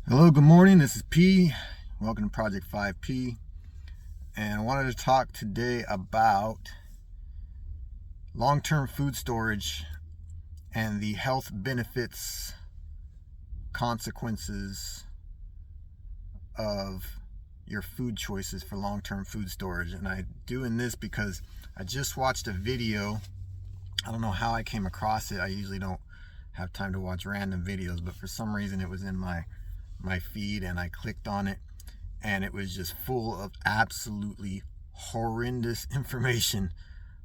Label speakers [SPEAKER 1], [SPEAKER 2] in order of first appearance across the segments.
[SPEAKER 1] Hello, good morning. This is P. Welcome to Project 5P. And I wanted to talk today about long-term food storage and the health benefits, consequences of your food choices for long-term food storage. And I'm doing this because I just watched a video. I don't know how I came across it. I usually don't have time to watch random videos, but for some reason it was in my feed and I clicked on it, and it was just full of absolutely horrendous information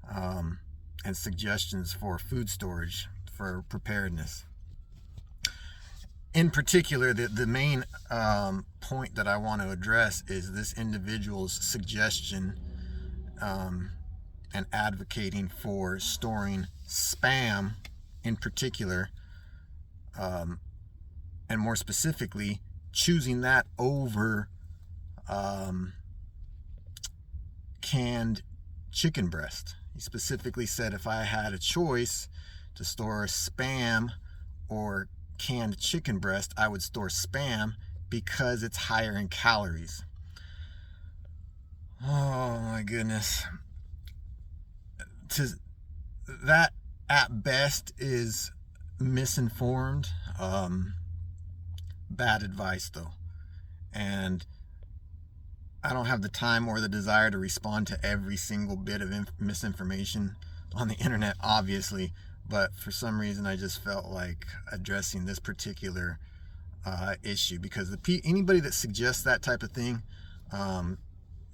[SPEAKER 1] and suggestions for food storage for preparedness. In particular, the main point that I want to address is this individual's suggestion and advocating for storing spam in particular, and more specifically choosing that over canned chicken breast. He specifically said if I had a choice to store spam or canned chicken breast, I would store spam because it's higher in calories. Oh my goodness. That at best is misinformed. Bad advice though, and I don't have the time or the desire to respond to every single bit of misinformation on the internet, obviously, but for some reason I just felt like addressing this particular issue because anybody that suggests that type of thing, I'm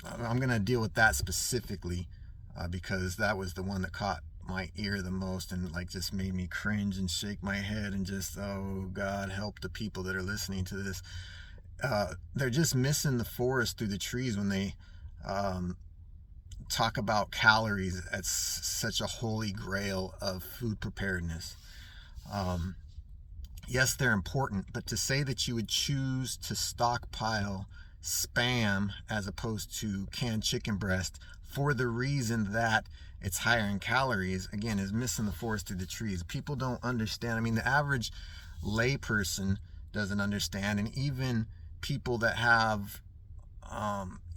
[SPEAKER 1] going to deal with that specifically because that was the one that caught my ear the most and like just made me cringe and shake my head and just, oh God, help the people that are listening to this. They're just missing the forest through the trees when they talk about calories as such a holy grail of food preparedness. Yes, they're important, but to say that you would choose to stockpile spam as opposed to canned chicken breast for the reason that it's higher in calories, again, is missing the forest through the trees. People don't understand. I mean, the average layperson doesn't understand, and even people that have,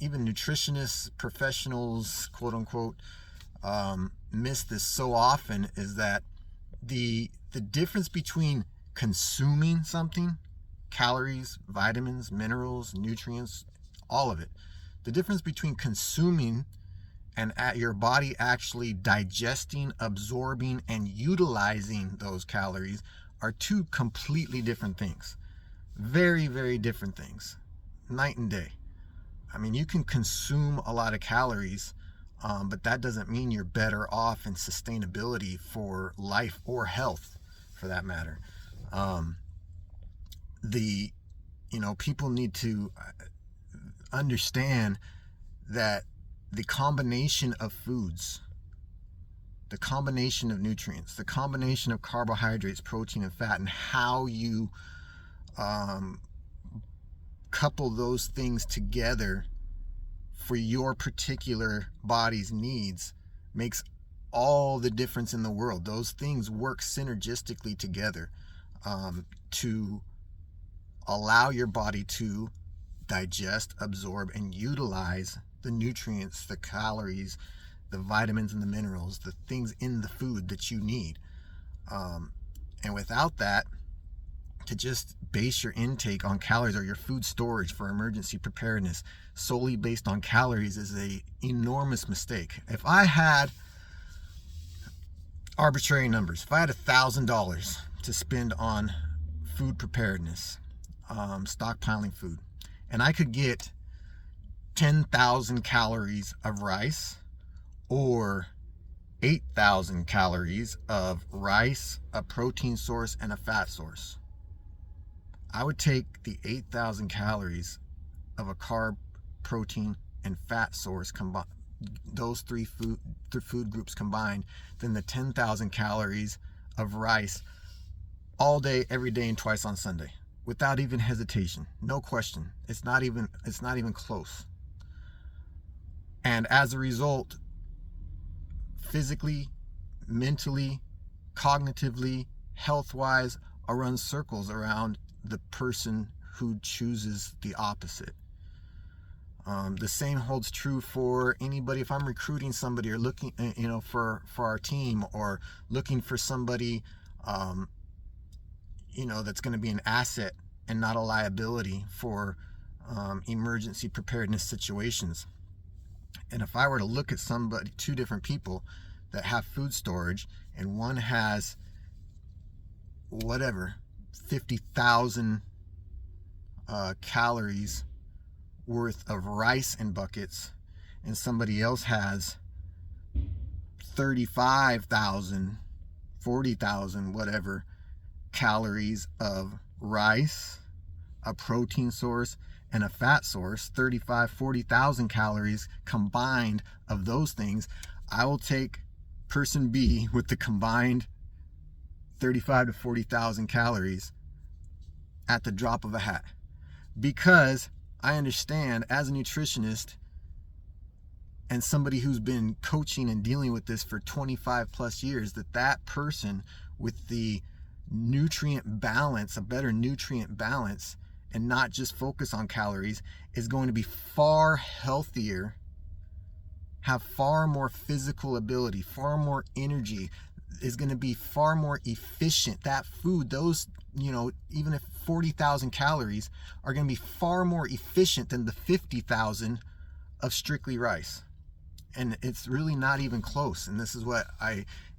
[SPEAKER 1] even nutritionists, professionals, quote unquote, miss this so often, is that the difference between consuming something, calories, vitamins, minerals, nutrients, all of it, the difference between consuming and at your body actually digesting, absorbing, and utilizing those calories are two completely different things. Very, very different things. Night and day. I mean, you can consume a lot of calories, but that doesn't mean you're better off in sustainability for life or health, for that matter. People need to understand that the combination of foods, the combination of nutrients, the combination of carbohydrates, protein, and fat, and how you couple those things together for your particular body's needs makes all the difference in the world. Those things work synergistically together to allow your body to digest, absorb, and utilize the nutrients, the calories, the vitamins and the minerals, the things in the food that you need. And without that, to just base your intake on calories or your food storage for emergency preparedness solely based on calories is a enormous mistake. If I had arbitrary numbers, if I had $1,000 to spend on food preparedness, stockpiling food, and I could get 10,000 calories of rice or 8,000 calories of rice, a protein source, and a fat source, I would take the 8,000 calories of a carb, protein, and fat source combined, those three food groups combined, than the 10,000 calories of rice all day, every day, and twice on Sunday, without even hesitation. No question. It's not even close. And as a result, physically, mentally, cognitively, health-wise, I run circles around the person who chooses the opposite. The same holds true for anybody. If I'm recruiting somebody or looking, for our team, or looking for somebody, that's going to be an asset and not a liability for emergency preparedness situations. And if I were to look at two different people that have food storage, and one has 50,000 calories worth of rice in buckets, and somebody else has 35,000, 40,000, whatever, calories of rice, a protein source, and a fat source, 40,000 calories combined of those things, I will take person B with the combined 35 to 40,000 calories at the drop of a hat, because I understand, as a nutritionist and somebody who's been coaching and dealing with this for 25 plus years, that person with the nutrient balance, a better nutrient balance, and not just focus on calories, is going to be far healthier, have far more physical ability, far more energy, is going to be far more efficient. That food, those, even if 40,000 calories, are going to be far more efficient than the 50,000 of strictly rice. And it's really not even close. And this is what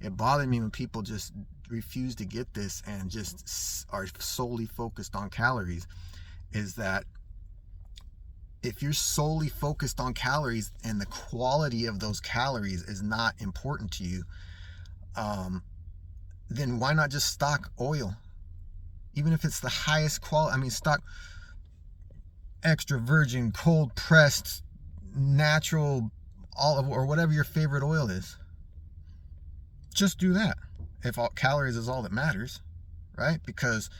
[SPEAKER 1] it bothered me when people just refuse to get this and just are solely focused on calories, is that if you're solely focused on calories and the quality of those calories is not important to you, then why not just stock oil? Even if it's the highest quality, stock extra virgin, cold pressed, natural olive, or whatever your favorite oil is. Just do that. If calories is all that matters, right? Because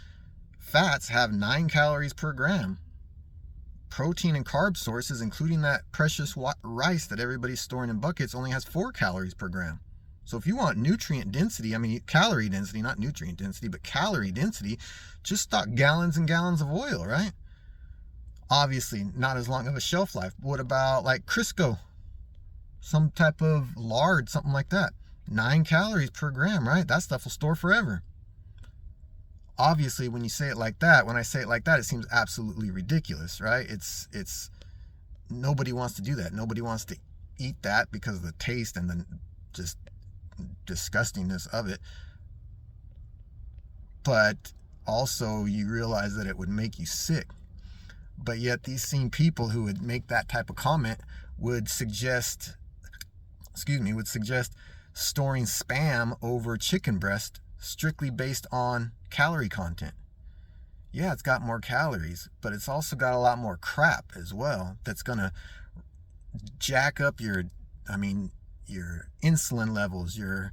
[SPEAKER 1] fats have 9 calories per gram. Protein and carb sources, including that precious rice that everybody's storing in buckets, only has 4 calories per gram. So if you want nutrient density, calorie density, not nutrient density, but calorie density, just stock gallons and gallons of oil, right? Obviously, not as long of a shelf life. What about like Crisco? Some type of lard, something like that. 9 calories per gram, right? That stuff will store forever. Obviously, when I say it like that, it seems absolutely ridiculous, right? It's nobody wants to do that. Nobody wants to eat that because of the taste and the just disgustingness of it. But also you realize that it would make you sick. But yet these same people who would make that type of comment would suggest storing Spam over chicken breast strictly based on calorie content. Yeah, it's got more calories, but it's also got a lot more crap as well that's gonna jack up your insulin levels, your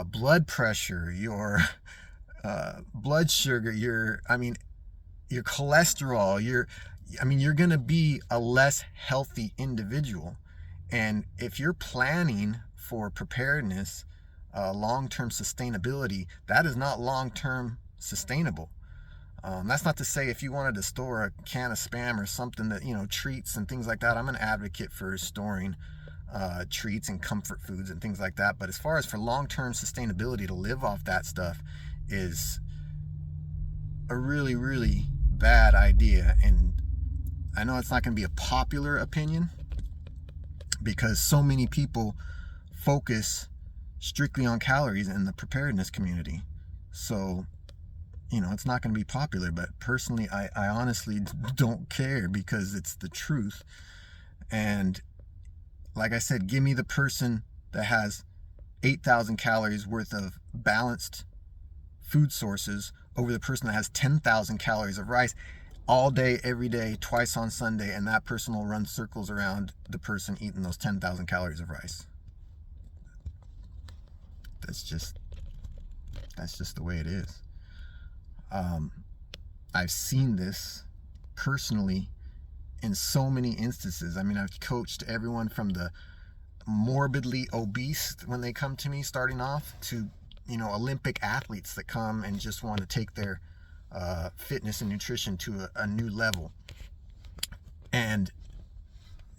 [SPEAKER 1] blood pressure, your blood sugar, your cholesterol, you're going to be a less healthy individual. And if you're planning for preparedness, long-term sustainability, that is not long-term sustainable. That's not to say if you wanted to store a can of Spam or something that, treats and things like that, I'm an advocate for storing treats and comfort foods and things like that. But as far as for long-term sustainability, to live off that stuff is a really, really bad idea. And I know it's not going to be a popular opinion because so many people focus strictly on calories in the preparedness community. So, it's not going to be popular, but personally, I honestly don't care because it's the truth. And like I said, give me the person that has 8,000 calories worth of balanced food sources over the person that has 10,000 calories of rice all day, every day, twice on Sunday, and that person will run circles around the person eating those 10,000 calories of rice. That's just the way it is. I've seen this personally in so many instances. I've coached everyone from the morbidly obese when they come to me starting off to, Olympic athletes that come and just want to take their fitness and nutrition to a new level. And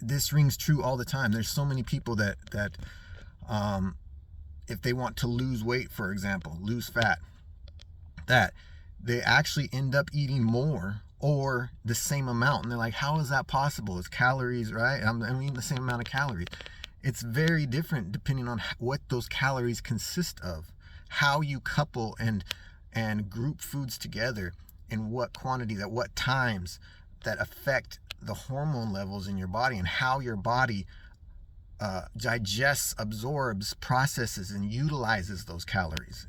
[SPEAKER 1] this rings true all the time. There's so many people that if they want to lose weight, for example, lose fat, that they actually end up eating more or the same amount. And they're like, how is that possible? It's calories, right? I'm eating the same amount of calories. It's very different depending on what those calories consist of, how you couple and group foods together, in what quantities, at what times, that affect the hormone levels in your body, and how your body digests, absorbs, processes, and utilizes those calories.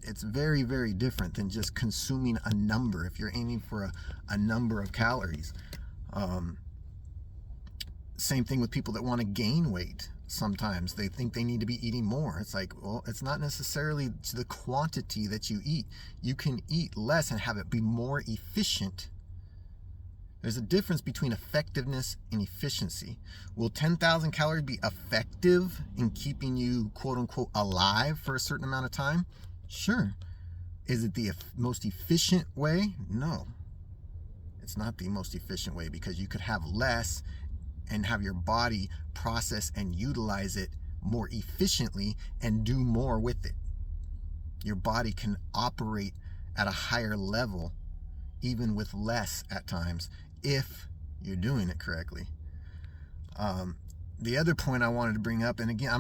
[SPEAKER 1] It's very, very different than just consuming a number. If you're aiming for a number of calories, same thing with people that want to gain weight. Sometimes they think they need to be eating more. It's like, well, it's not necessarily the quantity that you eat. You can eat less and have it be more efficient. There's a difference between effectiveness and efficiency. Will 10,000 calories be effective in keeping you, quote unquote, alive for a certain amount of time? Sure. Is it the most efficient way? No. It's not the most efficient way, because you could have less and have your body process and utilize it more efficiently and do more with it. Your body can operate at a higher level even with less at times, if you're doing it correctly. The other point I wanted to bring up, and again,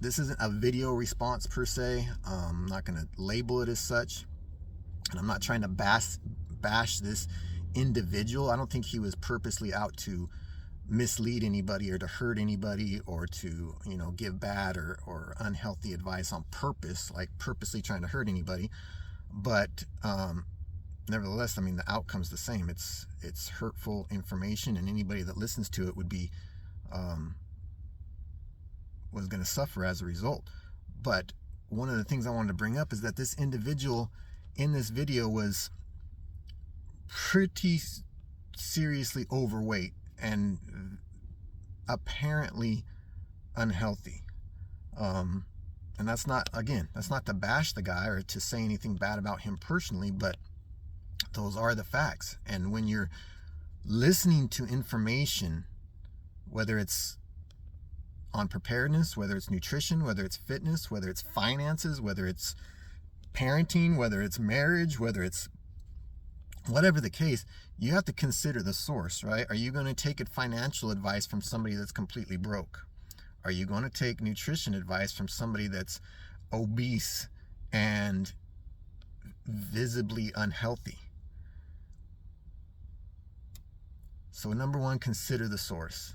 [SPEAKER 1] this isn't a video response per se. I'm not going to label it as such. And I'm not trying to bash this individual. I don't think he was purposely out to mislead anybody or to hurt anybody or to, give bad or unhealthy advice on purpose, like purposely trying to hurt anybody. But nevertheless, the outcome's the same. It's hurtful information, and anybody that listens to it would be was going to suffer as a result. But one of the things I wanted to bring up is that this individual in this video was pretty seriously overweight and apparently unhealthy. And that's not to bash the guy or to say anything bad about him personally, but those are the facts. And when you're listening to information, whether it's on preparedness, whether it's nutrition, whether it's fitness, whether it's finances, whether it's parenting, whether it's marriage, whether it's whatever the case, you have to consider the source, right? Are you going to take financial advice from somebody that's completely broke? Are you going to take nutrition advice from somebody that's obese and visibly unhealthy? So number one, consider the source.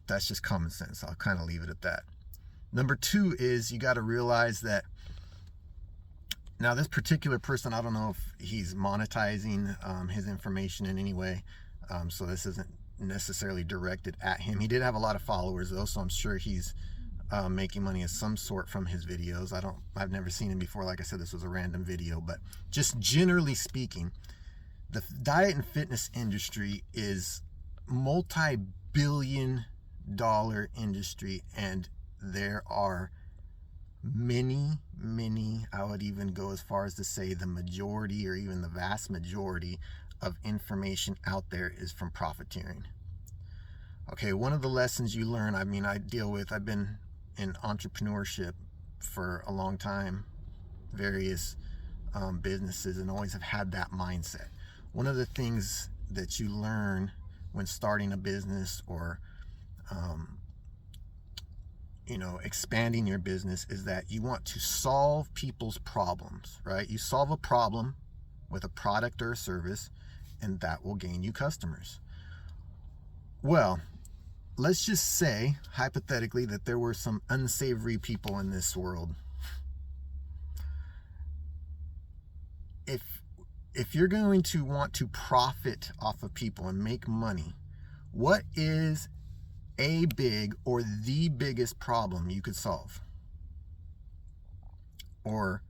[SPEAKER 1] That's just common sense. I'll kind of leave it at that. Number two is you got to realize that now this particular person, I don't know if he's monetizing his information in any way. So this isn't necessarily directed at him. He did have a lot of followers though, so I'm sure he's making money of some sort from his videos. I've never seen him before. Like I said, this was a random video, but just generally speaking, the diet and fitness industry is multi-billion-dollar industry, and there are many, I would even go as far as to say the majority or even the vast majority of information out there is from profiteering. Okay, one of the lessons you learn, I've been in entrepreneurship for a long time, various businesses, and always have had that mindset. One of the things that you learn when starting a business or expanding your business is that you want to solve people's problems, right? You solve a problem with a product or a service, and that will gain you customers. Well, let's just say, hypothetically, that there were some unsavory people in this world. If you're going to want to profit off of people and make money, what is a big or the biggest problem you could solve or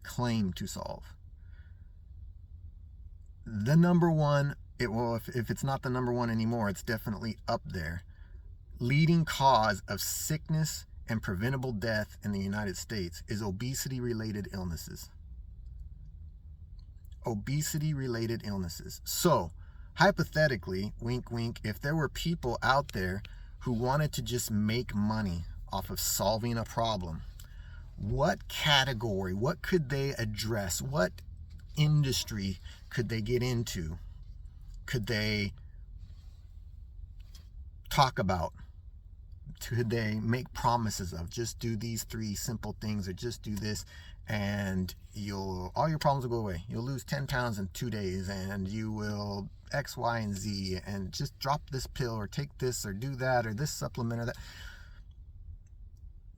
[SPEAKER 1] claim to solve? The number one, if it's not the number one anymore, it's definitely up there. Leading cause of sickness and preventable death in the United States is obesity-related illnesses. Obesity-related illnesses. So, hypothetically, wink, wink, if there were people out there who wanted to just make money off of solving a problem, what category, what could they address? What industry could they get into? Could they talk about? Could they make promises of, just do these 3 simple things, or just do this and all your problems will go away. You'll lose 10 pounds in 2 days, and you will X, Y, and Z, and just drop this pill or take this or do that or this supplement or that.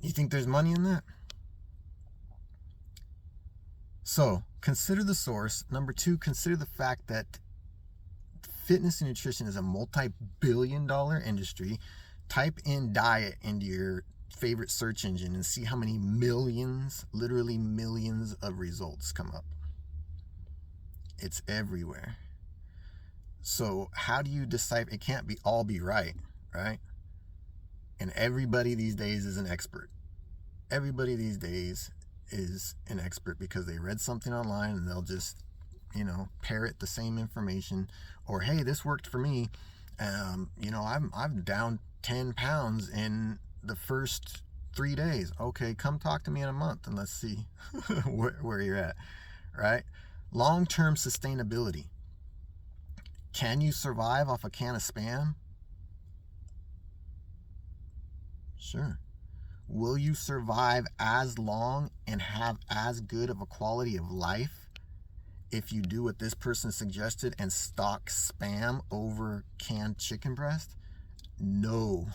[SPEAKER 1] You think there's money in that? So consider the source. Number 2, consider the fact that fitness and nutrition is a multi-billion-dollar industry. Type in diet into your favorite search engine and see how many millions, literally millions of results come up. It's everywhere. So how do you decide? It can't all be right? And everybody these days is an expert. Everybody these days is an expert because they read something online and they'll just, parrot the same information. Or, hey, this worked for me. I'm down 10 pounds in the first 3 days. Okay, come talk to me in a month and let's see where you're at, right? Long-term sustainability. Can you survive off a can of Spam? Sure. Will you survive as long and have as good of a quality of life if you do what this person suggested and stock Spam over canned chicken breast? No,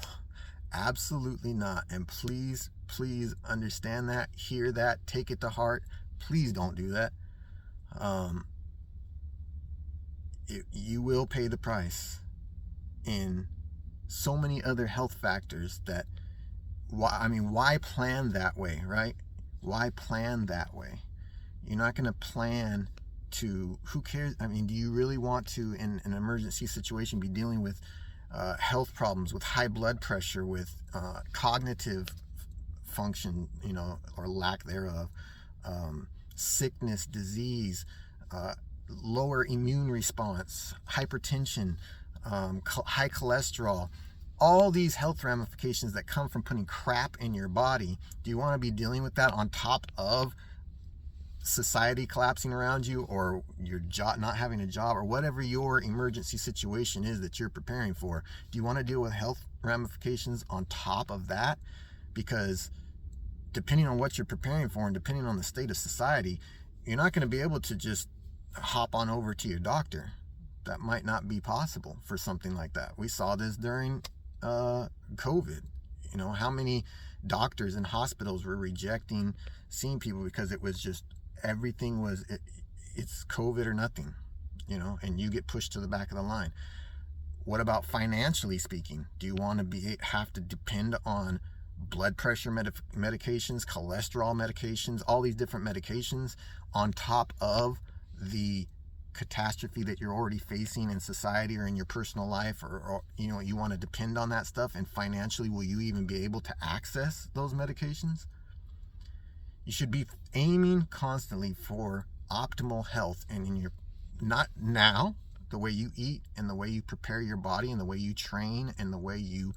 [SPEAKER 1] absolutely not. And please understand that, hear that, take it to heart. Please don't do that. You will pay the price in so many other health factors that, why plan that way, right? Why plan that way? You're not going to plan to, who cares? Do you really want to, in an emergency situation, be dealing with health problems, with high blood pressure, with cognitive function, or lack thereof, sickness, disease, lower immune response, hypertension, high cholesterol, all these health ramifications that come from putting crap in your body? Do you want to be dealing with that on top of society collapsing around you, or your job, not having a job, or whatever your emergency situation is that you're preparing for? Do you want to deal with health ramifications on top of that? Because depending on what you're preparing for and depending on the state of society, you're not going to be able to just hop on over to your doctor. That might not be possible for something like that. We saw this during COVID. How many doctors and hospitals were rejecting seeing people because it was just, everything was, it's COVID or nothing, and you get pushed to the back of the line. What about financially speaking? Do you want to have to depend on blood pressure medications, cholesterol medications, all these different medications on top of the catastrophe that you're already facing in society or in your personal life, or you want to depend on that stuff? And financially, will you even be able to access those medications? You should be aiming constantly for optimal health, and not now, the way you eat and the way you prepare your body and the way you train and the way you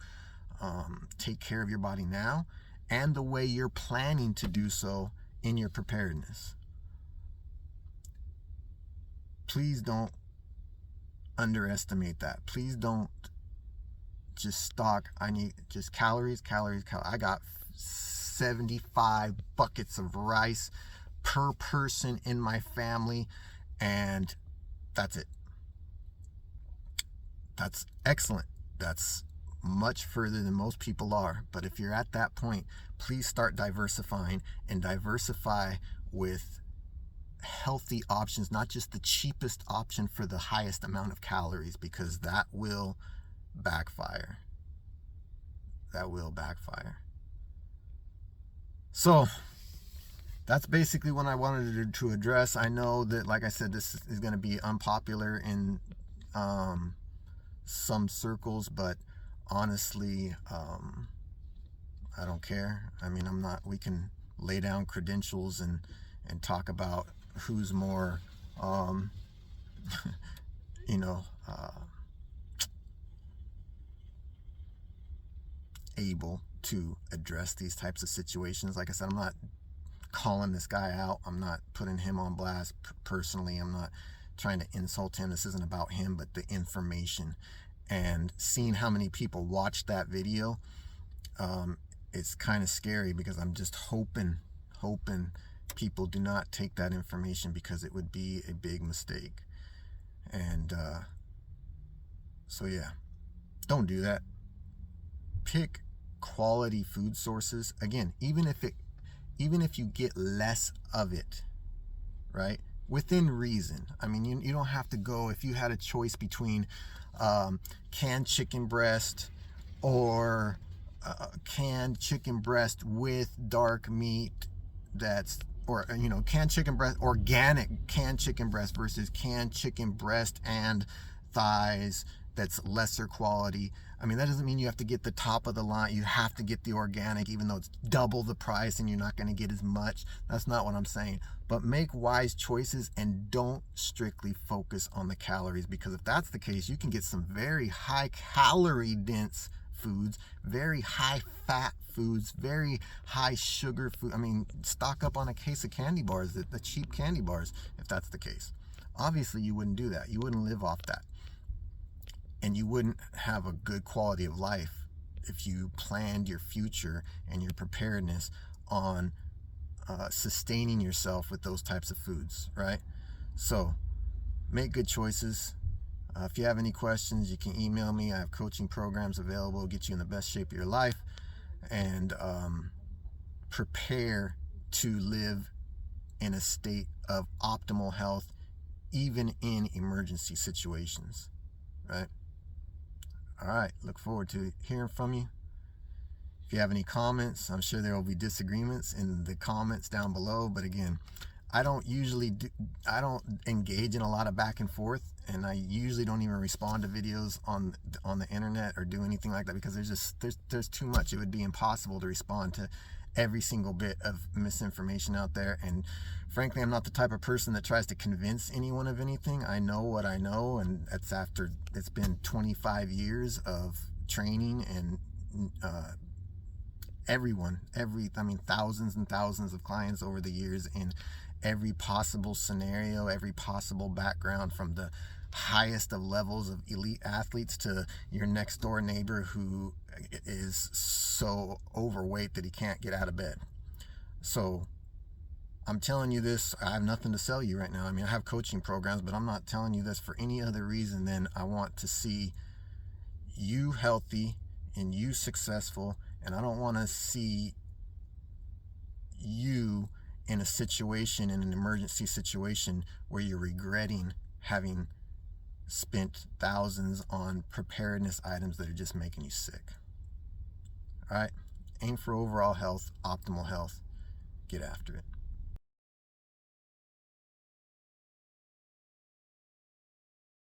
[SPEAKER 1] take care of your body now, and the way you're planning to do so in your preparedness. Please don't underestimate that. Please don't just stock, I need just calories. I got 75 buckets of rice per person in my family, and that's it. That's excellent. That's much further than most people are. But if you're at that point, please start diversifying, and diversify with healthy options, not just the cheapest option for the highest amount of calories, because that will backfire. So that's basically what I wanted to address. I know that, like I said, this is going to be unpopular in some circles, but honestly, I don't care. I mean, I'm not, we can lay down credentials and talk about who's more, you know, able to address these types of situations. Like I said, I'm not calling this guy out. I'm not putting him on blast personally. I'm not trying to insult him. This isn't about him, but the information. And seeing how many people watched that video, it's kind of scary, because I'm just hoping people do not take that information, because it would be a big mistake. And so yeah, don't do that. Pick quality food sources. Again, even if you get less of it, right, within reason. I mean, you don't have to go, if you had a choice between canned chicken breast or canned chicken breast with dark meat, or canned chicken breast, organic canned chicken breast versus canned chicken breast and thighs that's lesser quality. I mean, that doesn't mean you have to get the top of the line. You have to get the organic, even though it's double the price and you're not going to get as much. That's not what I'm saying. But make wise choices and don't strictly focus on the calories, because if that's the case, you can get some very high calorie dense foods, very high fat foods, very high sugar food. I mean, stock up on a case of candy bars, the cheap candy bars, if that's the case. Obviously, you wouldn't do that. You wouldn't live off that. And you wouldn't have a good quality of life if you planned your future and your preparedness on sustaining yourself with those types of foods, right? So make good choices. If you have any questions, you can email me. I have coaching programs available, get you in the best shape of your life, and prepare to live in a state of optimal health, even in emergency situations, right? All right, look forward to hearing from you. If you have any comments, I'm sure there will be disagreements in the comments down below, but again, I don't engage in a lot of back and forth, and I usually don't even respond to videos on the internet or do anything like that, because there's too much. It would be impossible to respond to every single bit of misinformation out there. And frankly, I'm not the type of person that tries to convince anyone of anything. I know what I know, and it's been 25 years of training and thousands and thousands of clients over the years in every possible scenario, every possible background, from the highest of levels of elite athletes to your next door neighbor who is so overweight that he can't get out of bed. So I'm telling you this, I have nothing to sell you right now. I mean, I have coaching programs, but I'm not telling you this for any other reason than I want to see you healthy and you successful, and I don't want to see you in a situation, in an emergency situation, where you're regretting having spent thousands on preparedness items that are just making you sick. All right, aim for overall health, optimal health. Get after it.